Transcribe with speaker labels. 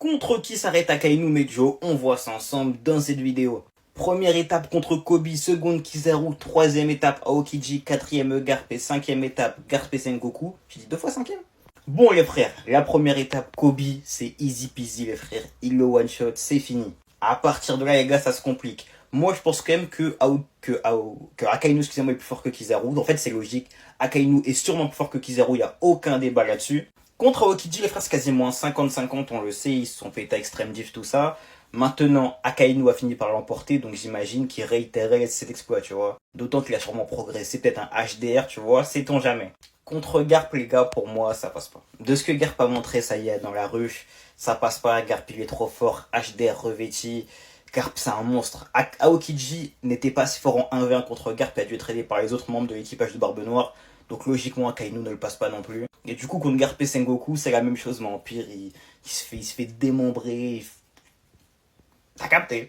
Speaker 1: Contre qui s'arrête Akainu Mejo? On voit ça ensemble dans cette vidéo. Première étape contre Kobe, seconde Kizaru, troisième étape Aokiji, quatrième Garp et cinquième étape Garp et Sengoku. J'ai dit 2 fois cinquième. Bon les frères, la première étape Kobe, c'est easy peasy les frères. Il le one shot, c'est fini. À partir de là les gars, ça se complique. Moi je pense quand même que Akainu excusez-moi, est plus fort que Kizaru. En fait c'est logique. Akainu est sûrement plus fort que Kizaru, il n'y a aucun débat là-dessus. Contre Aokiji, les frères, c'est quasiment un 50-50, on le sait, ils se sont fait à extrême diff, tout ça. Maintenant, Akainu a fini par l'emporter, donc j'imagine qu'il réitérait cet exploit, tu vois. D'autant qu'il a sûrement progressé, peut-être un HDR, tu vois, sait-on jamais. Contre Garp, les gars, pour moi, ça passe pas. De ce que Garp a montré, ça y est, dans la ruche, ça passe pas, Garp il est trop fort, HDR revêti, Garp c'est un monstre. Aokiji n'était pas si fort en 1v1 contre Garp, il a dû être aidé par les autres membres de l'équipage de Barbe Noire. Donc logiquement, Akainu ne le passe pas non plus. Et du coup, contre Garp et Sengoku, c'est la même chose, mais en pire, il se fait démembrer. T'as capté?